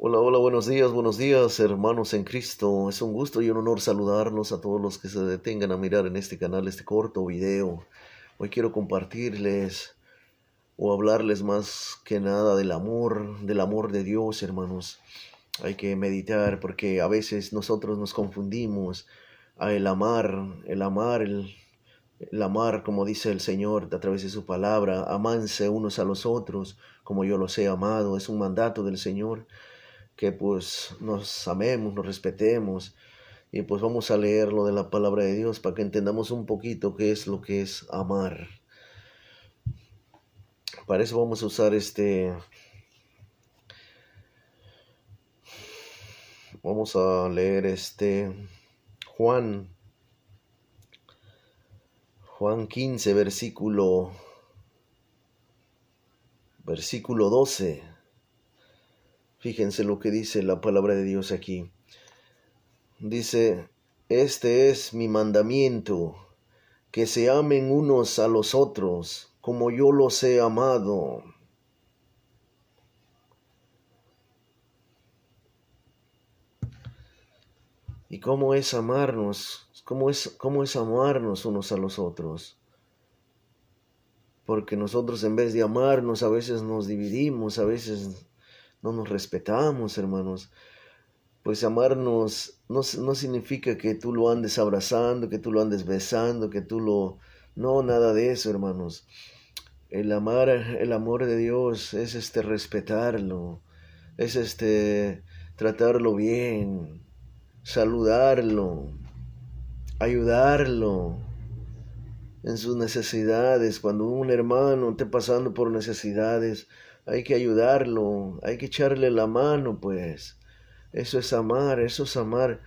Hola, hola, buenos días, hermanos en Cristo. Es un gusto y un honor saludarlos a todos los que se detengan a mirar en este canal este corto video. Hoy quiero compartirles o hablarles más que nada del amor de Dios, hermanos. Hay que meditar porque a veces nosotros nos confundimos a el amar, como dice el Señor a través de su palabra, amanse unos a los otros, como yo los he amado. Es un mandato del Señor que pues nos amemos, nos respetemos y pues vamos a leer lo de la palabra de Dios para que entendamos un poquito qué es lo que es amar. Para eso vamos a usar vamos a leer Juan, Juan 15, versículo 12. Fíjense lo que dice la palabra de Dios aquí. Dice, este es mi mandamiento, que se amen unos a los otros, como yo los he amado. ¿Y cómo es amarnos? ¿Cómo es amarnos unos a los otros? Porque nosotros en vez de amarnos a veces nos dividimos, a veces no nos respetamos, hermanos. Pues amarnos no significa que tú lo andes abrazando, que tú lo andes besando, que tú lo... No, nada de eso, hermanos. El amor de Dios es respetarlo, es tratarlo bien, saludarlo, ayudarlo en sus necesidades. Cuando un hermano esté pasando por necesidades, hay que ayudarlo, hay que echarle la mano, pues. Eso es amar, eso es amar.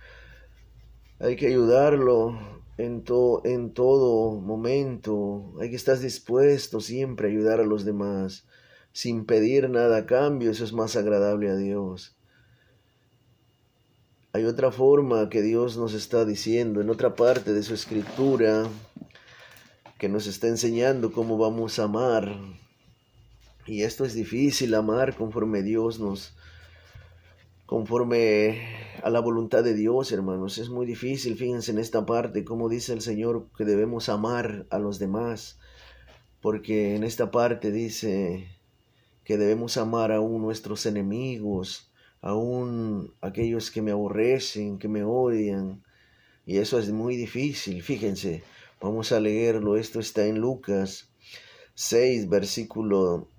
Hay que ayudarlo en todo momento. Hay que estar dispuesto siempre a ayudar a los demás, sin pedir nada a cambio. Eso es más agradable a Dios. Hay otra forma que Dios nos está diciendo en otra parte de su escritura, que nos está enseñando cómo vamos a amar. Y esto es difícil, amar conforme a la voluntad de Dios, hermanos. Es muy difícil. Fíjense en esta parte, cómo dice el Señor que debemos amar a los demás. Porque en esta parte dice que debemos amar aún nuestros enemigos, aún aquellos que me aborrecen, que me odian. Y eso es muy difícil. Fíjense, vamos a leerlo. Esto está en Lucas 6, versículo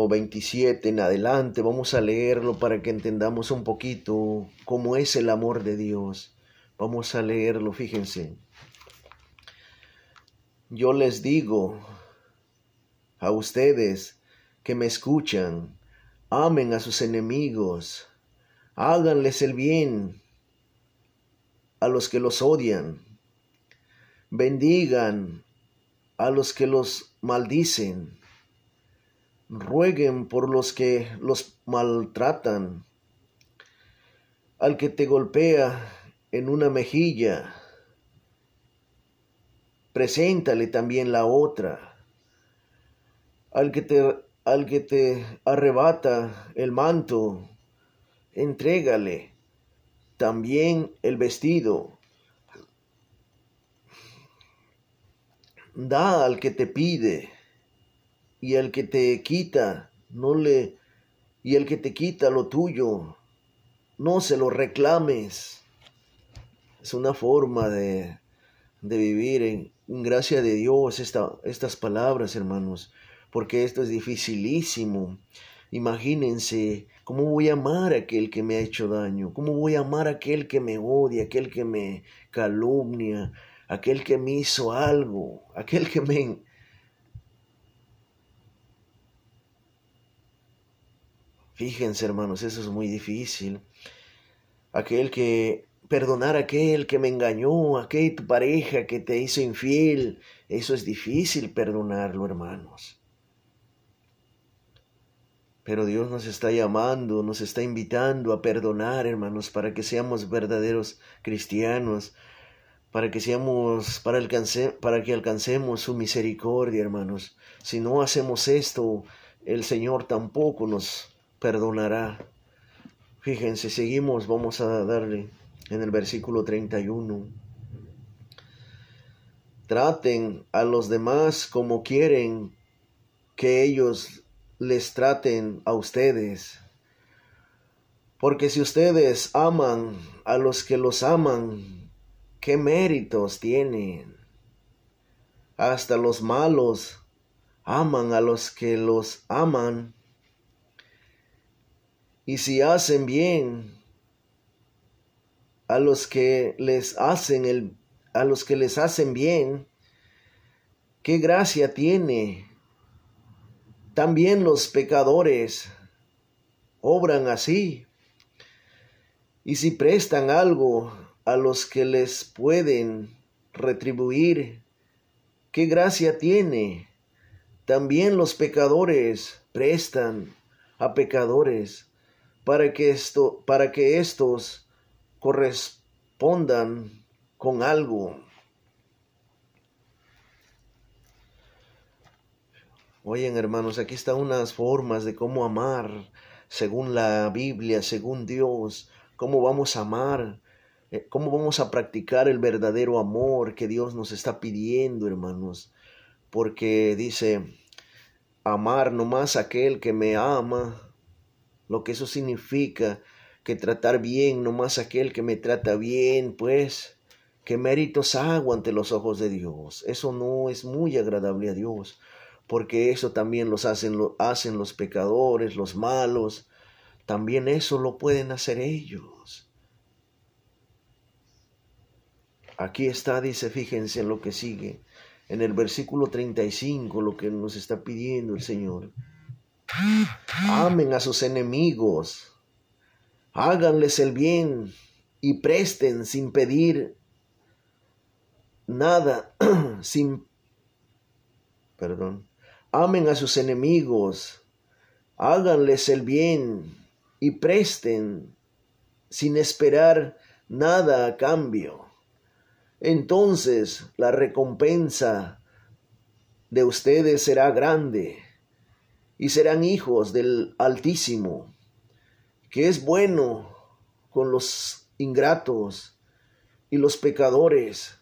27 en adelante. Vamos a leerlo para que entendamos un poquito cómo es el amor de Dios. Vamos a leerlo, fíjense. Yo les digo a ustedes que me escuchan, amen a sus enemigos, háganles el bien a los que los odian, bendigan a los que los maldicen, rueguen por los que los maltratan. Al que te golpea en una mejilla, preséntale también la otra. Al que te arrebata el manto, entrégale también el vestido. Da al que te pide, y al que te quita, y el que te quita lo tuyo, no se lo reclames. Es una forma de vivir en gracia de Dios estas palabras, hermanos, porque esto es dificilísimo. Imagínense, ¿cómo voy a amar a aquel que me ha hecho daño? ¿Cómo voy a amar a aquel que me odia, aquel que me calumnia, aquel que me hizo algo, aquel que me... Fíjense, hermanos, eso es muy difícil. Perdonar a aquel que me engañó, tu pareja que te hizo infiel, eso es difícil perdonarlo, hermanos. Pero Dios nos está llamando, nos está invitando a perdonar, hermanos, para que seamos verdaderos cristianos, para que alcancemos su misericordia, hermanos. Si no hacemos esto, el Señor tampoco nos perdonará. Fíjense, seguimos, vamos a darle en el versículo 31. Traten a los demás como quieren que ellos les traten a ustedes. Porque si ustedes aman a los que los aman, ¿qué méritos tienen? Hasta los malos aman a los que los aman. Y si hacen bien a los que les hacen bien, ¿qué gracia tiene? También los pecadores obran así. Y si prestan algo a los que les pueden retribuir, ¿qué gracia tiene? También los pecadores prestan a pecadores para que estos correspondan con algo. Oigan, hermanos, aquí están unas formas de cómo amar según la Biblia, según Dios, cómo vamos a amar, cómo vamos a practicar el verdadero amor que Dios nos está pidiendo, hermanos. Porque dice, amar nomás a aquel que me ama, lo que eso significa, que tratar bien nomás a aquel que me trata bien, pues, ¿qué méritos hago ante los ojos de Dios? Eso no es muy agradable a Dios, porque eso también hacen los pecadores, los malos, también eso lo pueden hacer ellos. Aquí está, dice, fíjense en lo que sigue, en el versículo 35, lo que nos está pidiendo el Señor. Amen a sus enemigos, háganles el bien y presten sin pedir nada, Amen a sus enemigos, háganles el bien y presten sin esperar nada a cambio. Entonces la recompensa de ustedes será grande y serán hijos del Altísimo, que es bueno con los ingratos y los pecadores.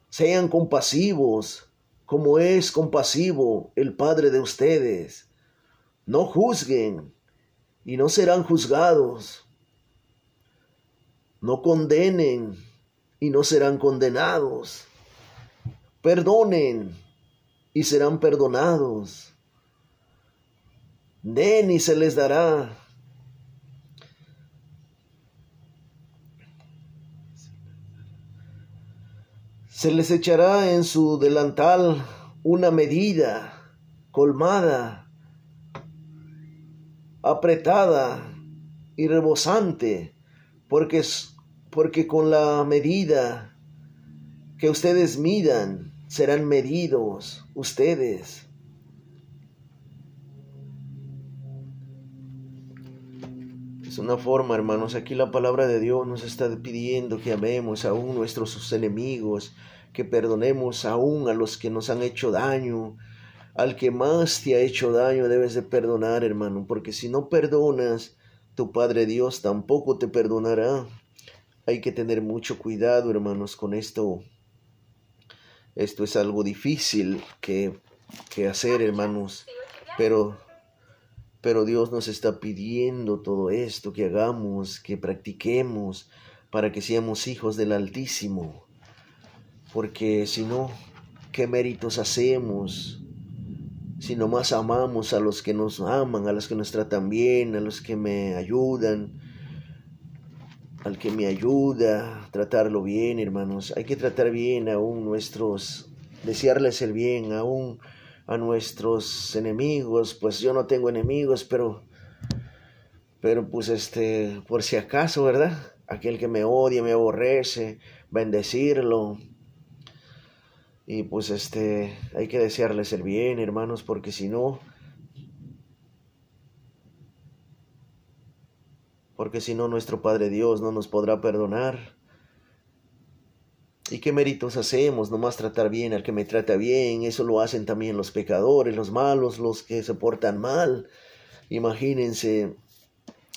Sean compasivos, como es compasivo el Padre de ustedes. No juzguen y no serán juzgados. No condenen y no serán condenados. Perdonen y serán perdonados. Den y se les dará. Se les echará en su delantal una medida colmada, apretada y rebosante, porque con la medida que ustedes midan, serán medidos ustedes. Es una forma, hermanos, aquí la palabra de Dios nos está pidiendo que amemos aún nuestros enemigos, que perdonemos aún a los que nos han hecho daño. Al que más te ha hecho daño debes de perdonar, hermano, porque si no perdonas, tu Padre Dios tampoco te perdonará. Hay que tener mucho cuidado, hermanos, con esto. Esto es algo difícil que hacer, hermanos, pero Dios nos está pidiendo todo esto, que hagamos, que practiquemos, para que seamos hijos del Altísimo. Porque si no, ¿qué méritos hacemos? Si nomás amamos a los que nos aman, a los que nos tratan bien, a los que me ayudan, al que me ayuda, tratarlo bien, hermanos. Hay que tratar bien aún desearles el bien, aún a nuestros enemigos. Pues yo no tengo enemigos, pero pues por si acaso, ¿verdad? Aquel que me odia, me aborrece, bendecirlo. Y pues hay que desearles el bien, hermanos, porque si no nuestro Padre Dios no nos podrá perdonar. ¿Y qué méritos hacemos? Nomás tratar bien al que me trata bien. Eso lo hacen también los pecadores, los malos, los que se portan mal. Imagínense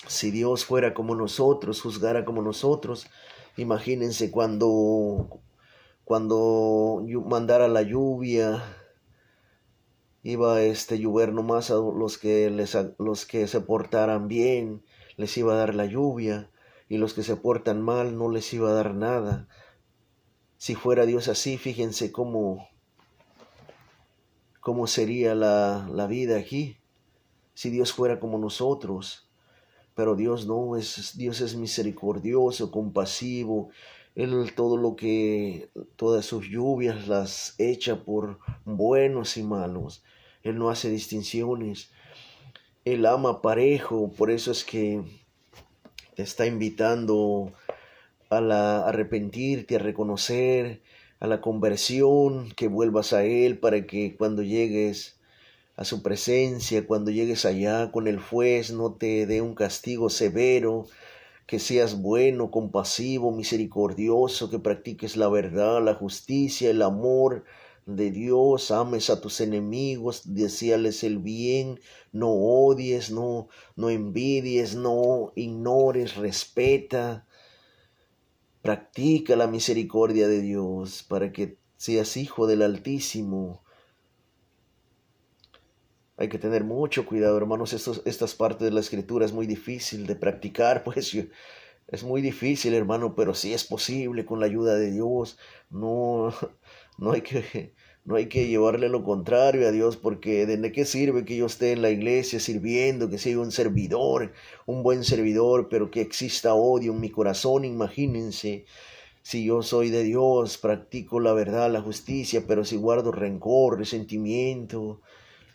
si Dios fuera como nosotros, juzgara como nosotros. Imagínense cuando mandara la lluvia, iba a llover nomás a los que se portaran bien, les iba a dar la lluvia, y los que se portan mal no les iba a dar nada. Si fuera Dios así, fíjense cómo sería la vida aquí, si Dios fuera como nosotros. Pero Dios no, Dios es misericordioso, compasivo. Él todas sus lluvias las echa por buenos y malos. Él no hace distinciones. Él ama parejo, por eso es que te está invitando a arrepentirte, a reconocer, a la conversión, que vuelvas a Él para que cuando llegues a su presencia, cuando llegues allá con el juez, no te dé un castigo severo, que seas bueno, compasivo, misericordioso, que practiques la verdad, la justicia, el amor de Dios, ames a tus enemigos, deseales el bien, no odies, no envidies, no ignores, respeta. Practica la misericordia de Dios para que seas hijo del Altísimo. Hay que tener mucho cuidado, hermanos. Estas partes de la Escritura es muy difícil de practicar, pues es muy difícil, hermano, pero sí es posible con la ayuda de Dios. No, no hay que llevarle lo contrario a Dios, porque ¿de qué sirve que yo esté en la iglesia sirviendo, que sea un servidor, un buen servidor, pero que exista odio en mi corazón? Imagínense, si yo soy de Dios, practico la verdad, la justicia, pero si guardo rencor, resentimiento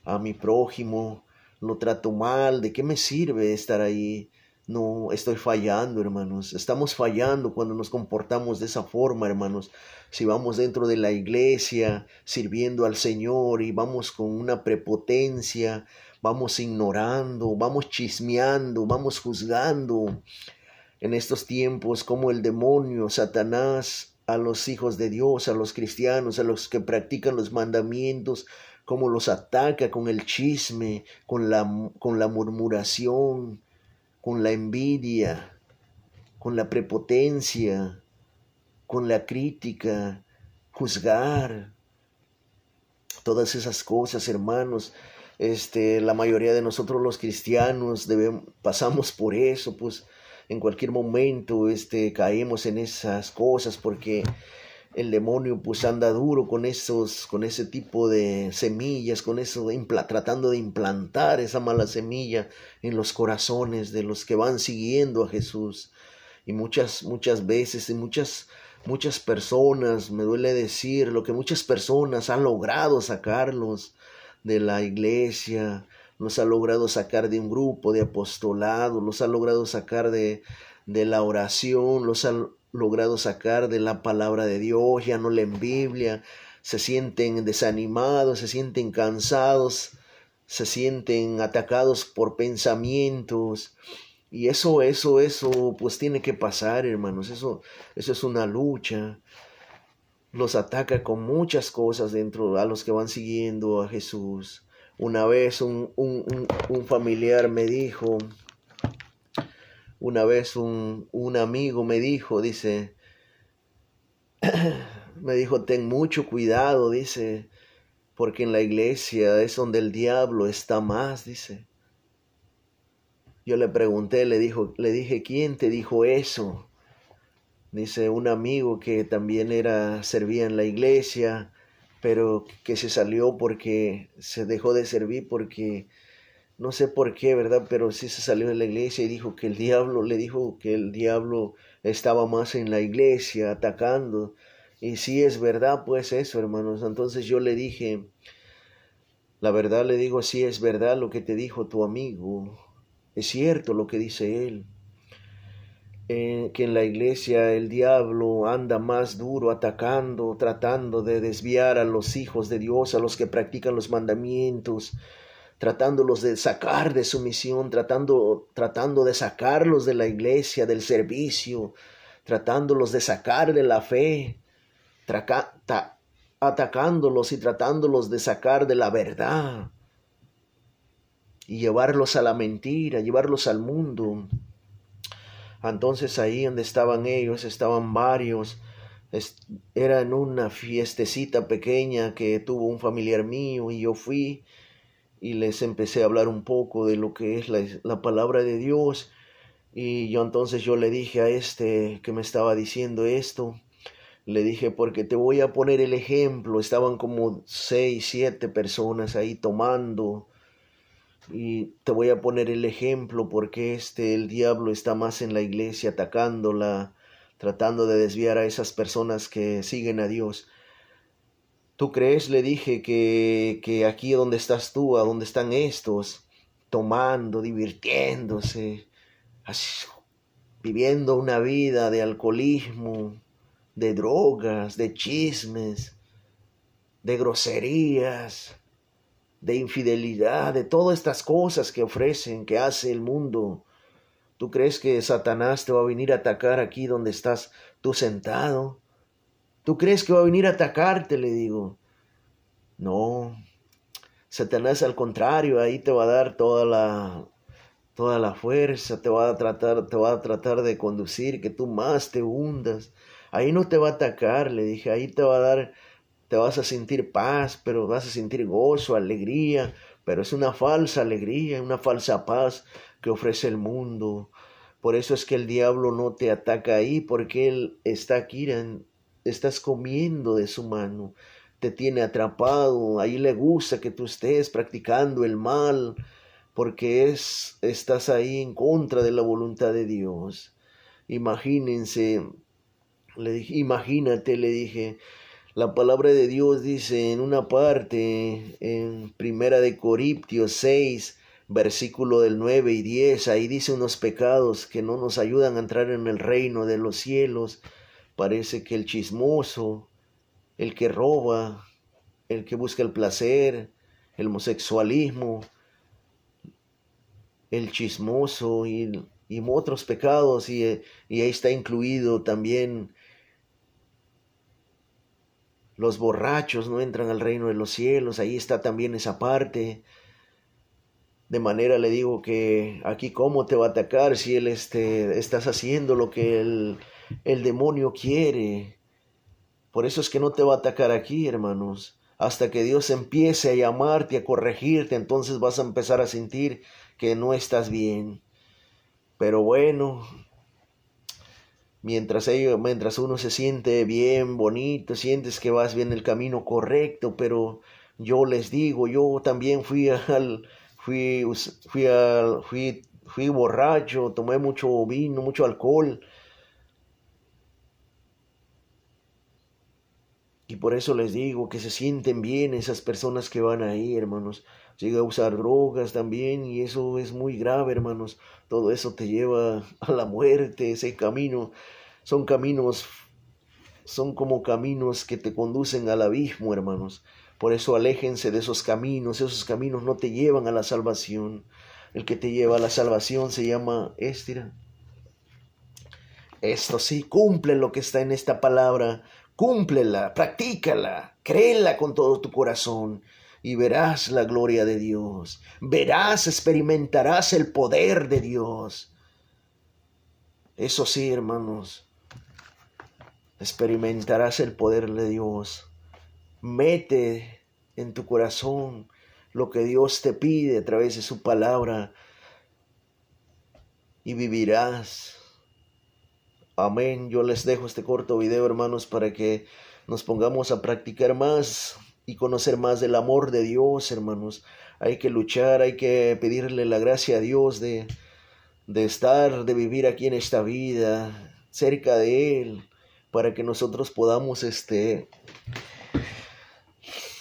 a mi prójimo, lo trato mal, ¿de qué me sirve estar ahí? No, estoy fallando, hermanos. Estamos fallando cuando nos comportamos de esa forma, hermanos. Si vamos dentro de la iglesia sirviendo al Señor y vamos con una prepotencia, vamos ignorando, vamos chismeando, vamos juzgando. En estos tiempos, como el demonio, Satanás, a los hijos de Dios, a los cristianos, a los que practican los mandamientos, cómo los ataca con el chisme, con la murmuración, con la envidia, con la prepotencia, con la crítica, juzgar, todas esas cosas, hermanos. La mayoría de nosotros los cristianos pasamos por eso, pues en cualquier momento caemos en esas cosas, porque el demonio pues anda duro con ese tipo de semillas, con eso tratando de implantar esa mala semilla en los corazones de los que van siguiendo a Jesús. Y muchas veces, y muchas personas, me duele decir, lo que muchas personas han logrado sacarlos de la iglesia, los ha logrado sacar de un grupo de apostolado, los ha logrado sacar de la oración, los ha logrado sacar de la palabra de Dios, ya no leen Biblia, se sienten desanimados, se sienten cansados, se sienten atacados por pensamientos. Y eso, pues tiene que pasar, hermanos. Eso es una lucha. Los ataca con muchas cosas dentro a los que van siguiendo a Jesús. Una vez un familiar me dijo, una vez un amigo me dijo, dice, me dijo, ten mucho cuidado, dice, porque en la iglesia es donde el diablo está más, dice. Yo le pregunté, le dije, ¿quién te dijo eso? Dice, un amigo que también servía en la iglesia, pero que se salió porque se dejó de servir porque no sé por qué, ¿verdad? Pero sí se salió de la iglesia y dijo que le dijo que el diablo estaba más en la iglesia atacando. Y sí es verdad, pues eso, hermanos. Entonces yo le dije, la verdad le digo, sí es verdad lo que te dijo tu amigo. Es cierto lo que dice él. Que en la iglesia el diablo anda más duro atacando, tratando de desviar a los hijos de Dios, a los que practican los mandamientos, tratándolos de sacar de su misión, tratando de sacarlos de la iglesia, del servicio, tratándolos de sacar de la fe. atacándolos y tratándolos de sacar de la verdad y llevarlos a la mentira, llevarlos al mundo. Entonces ahí donde estaban ellos, estaban varios. Era en una fiestecita pequeña que tuvo un familiar mío y yo fui y les empecé a hablar un poco de lo que es la palabra de Dios. Y yo le dije a este que me estaba diciendo esto, le dije, porque te voy a poner el ejemplo. Estaban como 6, 7 personas ahí tomando. Y te voy a poner el ejemplo porque el diablo está más en la iglesia atacándola, tratando de desviar a esas personas que siguen a Dios. ¿Tú crees? Le dije que aquí donde estás tú, a donde están estos, tomando, divirtiéndose, así, viviendo una vida de alcoholismo, de drogas, de chismes, de groserías, de infidelidad, de todas estas cosas que ofrecen, que hace el mundo? ¿Tú crees que Satanás te va a venir a atacar aquí donde estás tú sentado? ¿Tú crees que va a venir a atacarte? Le digo. No, Satanás al contrario, ahí te va a dar toda la fuerza, te va a tratar de conducir, que tú más te hundas. Ahí no te va a atacar, le dije, ahí te vas a sentir paz, pero vas a sentir gozo, alegría, pero es una falsa alegría, una falsa paz que ofrece el mundo. Por eso es que el diablo no te ataca ahí, porque él está aquí, estás comiendo de su mano, te tiene atrapado, ahí le gusta que tú estés practicando el mal, porque estás ahí en contra de la voluntad de Dios. Imagínense, imagínate, le dije, la palabra de Dios dice en una parte, en Primera de Corintios 6, versículo del 9 y 10, ahí dice unos pecados que no nos ayudan a entrar en el reino de los cielos. Parece que el chismoso, el que roba, el que busca el placer, el homosexualismo, el chismoso y otros pecados, y ahí está incluido también los borrachos, no entran al reino de los cielos. Ahí está también esa parte. De manera le digo que aquí cómo te va a atacar si él estás haciendo lo que el demonio quiere. Por eso es que no te va a atacar aquí, hermanos. Hasta que Dios empiece a llamarte, a corregirte, entonces vas a empezar a sentir que no estás bien. Pero bueno, mientras uno se siente bien, bonito, sientes que vas bien el camino correcto, pero yo les digo, yo también fui borracho, tomé mucho vino, mucho alcohol. Y por eso les digo que se sienten bien esas personas que van ahí, hermanos. Llega a usar drogas también y eso es muy grave, hermanos. Todo eso te lleva a la muerte, ese camino. Son como caminos que te conducen al abismo, hermanos. Por eso aléjense de esos caminos no te llevan a la salvación. El que te lleva a la salvación se llama Esto sí, cumple lo que está en esta palabra. Cúmplela, practícala, créela con todo tu corazón y verás la gloria de Dios. Experimentarás el poder de Dios. Eso sí, hermanos, experimentarás el poder de Dios. Mete en tu corazón lo que Dios te pide a través de su palabra y vivirás. Amén. Yo les dejo este corto video, hermanos, para que nos pongamos a practicar más y conocer más del amor de Dios, hermanos. Hay que luchar, hay que pedirle la gracia a Dios de vivir aquí en esta vida, cerca de Él, para que nosotros podamos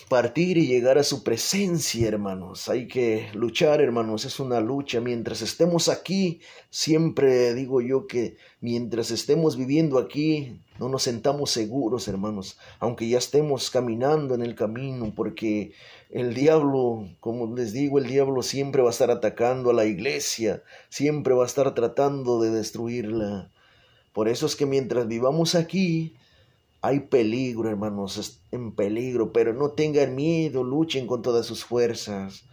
partir y llegar a su presencia, hermanos. Hay que luchar, hermanos, es una lucha. Mientras estemos aquí, siempre digo yo que mientras estemos viviendo aquí, no nos sentamos seguros, hermanos, aunque ya estemos caminando en el camino, porque el diablo, como les digo, el diablo siempre va a estar atacando a la iglesia, siempre va a estar tratando de destruirla. Por eso es que mientras vivamos aquí, Hay peligro, hermanos, en peligro, pero no tengan miedo, luchen con todas sus fuerzas.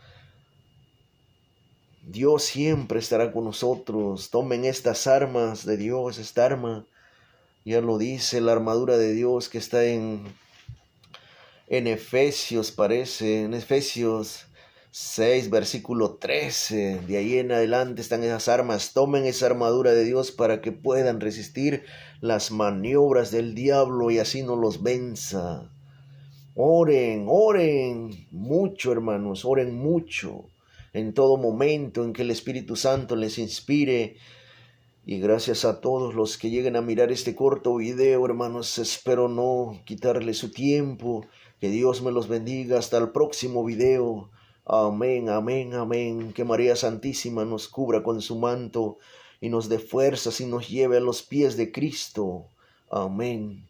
Dios siempre estará con nosotros. Tomen estas armas de Dios, esta arma. Ya lo dice la armadura de Dios que está en Efesios, parece, en Efesios 6, versículo 13. De ahí en adelante están esas armas. Tomen esa armadura de Dios para que puedan resistir las maniobras del diablo y así no los venza. Oren, oren mucho, hermanos, oren mucho en todo momento en que el Espíritu Santo les inspire. Y gracias a todos los que lleguen a mirar este corto video, hermanos, espero no quitarle su tiempo. Que Dios me los bendiga hasta el próximo video. Amén, amén, amén. Que María Santísima nos cubra con su manto y nos dé fuerzas y nos lleve a los pies de Cristo. Amén.